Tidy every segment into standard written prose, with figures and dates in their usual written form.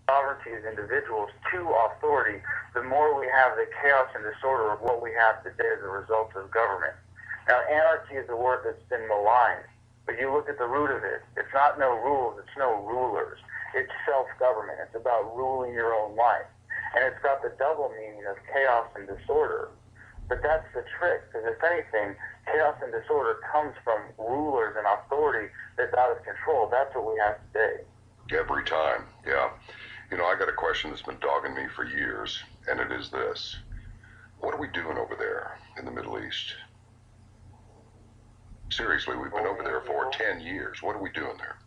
sovereignty as individuals to authority, the more we have the chaos and disorder of what we have today as a result of government. Now, anarchy is a word that's been maligned, but you look at the root of it. It's not no rules, it's no rulers. It's self-government. It's about ruling your own life. And it's got the double meaning of chaos and disorder. But that's the trick, because if anything, chaos and disorder comes from rulers and authority that's out of control. That's what we have today. Every time, yeah. You know, I got a question that's been dogging me for years, and it is this. What are we doing over there in the Middle East? Seriously, we've been over there for 10 years. What are we doing there?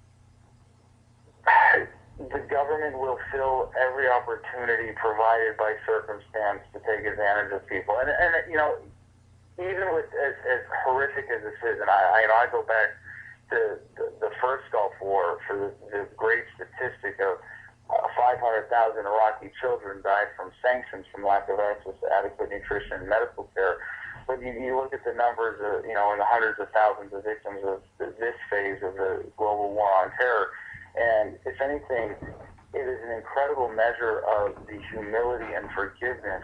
The government will fill every opportunity provided by circumstance to take advantage of people. And you know, even with as horrific as this is, and I go back to the first Gulf War for the great statistic of 500,000 Iraqi children died from sanctions from lack of access to adequate nutrition and medical care. But you look at the numbers, you know, in the hundreds of thousands of victims of this phase of the global war on terror. And if anything, it is an incredible measure of the humility and forgiveness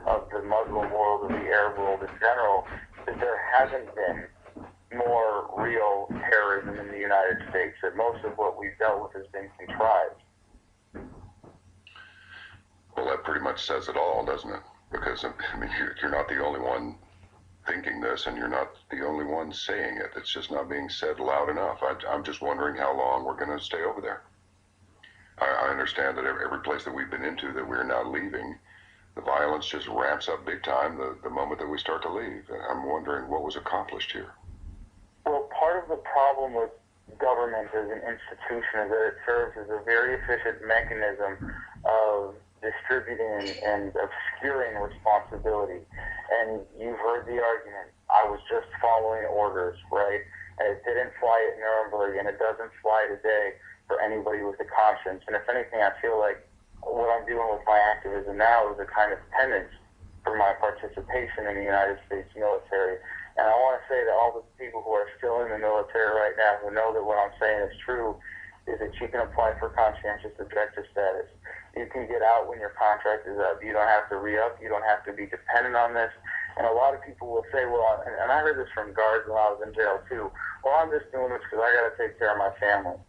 of the Muslim world, of the Arab world in general, that there hasn't been more real terrorism in the United States, that most of what we've dealt with has been contrived. Well, that pretty much says it all, doesn't it? Because, I mean, you're not the only one thinking this, and you're not the only one saying it. It's just not being said loud enough. I'm just wondering how long we're going to stay over there. I understand that every place that we've been into that we're now leaving, the violence just ramps up big time the moment that we start to leave. And I'm wondering what was accomplished here. Well, part of the problem with government as an institution is that it serves as a very efficient mechanism of distributing and obscuring responsibility. And you've heard the argument, I was just following orders, right? And it didn't fly at Nuremberg, and it doesn't fly today for anybody with a conscience. And if anything, I feel like what I'm doing with my activism now is a kind of penance for my participation in the United States military. And I want to say to all the people who are still in the military right now who know that what I'm saying is true, is that you can apply for conscientious objector status. You can get out when your contract is up. You don't have to re-up. You don't have to be dependent on this. And a lot of people will say, well, and I heard this from guards when I was in jail too, well, I'm just doing this because I got to take care of my family.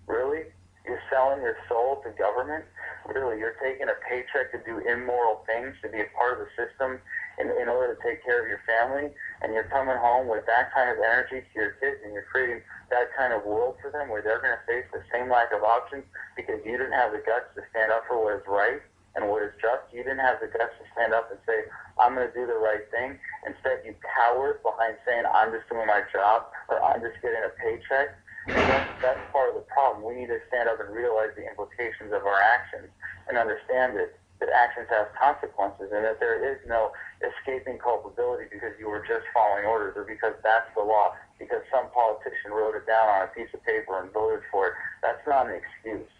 Really? You're selling your soul to government? Really? You're taking a paycheck to do immoral things, to be a part of the system in order to take care of your family, and you're coming home with that kind of energy to your kids, and you're creating that kind of world for them where they're going to face the same lack of options because you didn't have the guts to stand up for what is right and what is just. You didn't have the guts to stand up and say, I'm going to do the right thing. Instead, you cowered behind saying, I'm just doing my job, or I'm just getting a paycheck. And that's part of the problem. We need to stand up and realize the implications of our actions and understand that actions have consequences and that there is no escaping culpability because you were just following orders or because that's the law, because some politician wrote it down on a piece of paper and voted for it. That's not an excuse.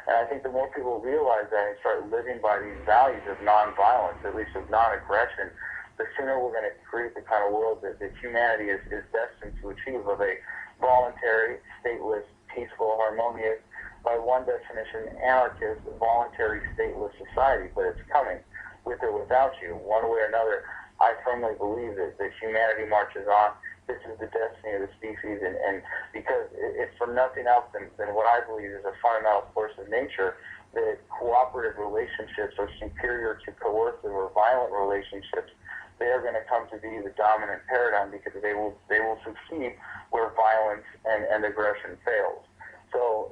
And I think the more people realize that and start living by these values of nonviolence, at least of non-aggression, the sooner we're going to create the kind of world that humanity is destined to achieve, of a voluntary, stateless, peaceful, harmonious, by one definition, anarchist, voluntary, stateless society. But it's coming, with or without you, one way or another. I firmly believe that humanity marches on. This is the destiny of the species, and because it's from nothing else than what I believe is a fundamental force of nature, that cooperative relationships are superior to coercive or violent relationships. They are going to come to be the dominant paradigm because they will succeed where violence and aggression fails. So,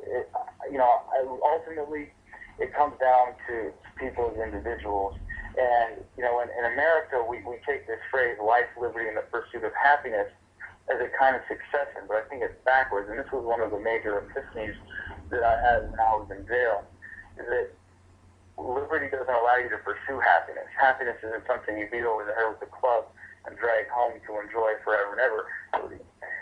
ultimately, it comes down to people as individuals. And, in America, we take this phrase, life, liberty, and the pursuit of happiness, as a kind of succession, but I think it's backwards. And this was one of the major epiphanies that I had when I was in jail, is that liberty doesn't allow you to pursue happiness. Happiness isn't something you beat over the head with a club and drag home to enjoy forever and ever.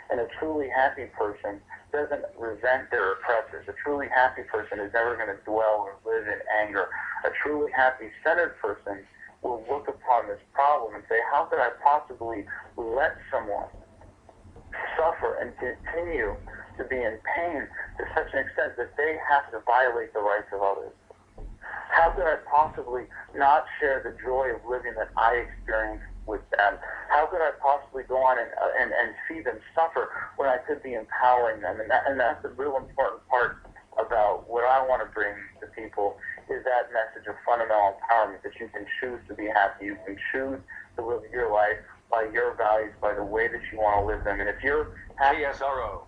And a truly happy person doesn't resent their oppressors. A truly happy person is never going to dwell or live in anger. A truly happy, centered person will look upon this problem and say, how could I possibly let someone suffer and continue to be in pain to such an extent that they have to violate the rights of others? How could I possibly not share the joy of living that I experience with them? How could I possibly go on and see them suffer when I could be empowering them? And that's the real important part about what I want to bring to people, is that message of fundamental empowerment, that you can choose to be happy. You can choose to live your life by your values, by the way that you want to live them. And if you're happy, KSRO.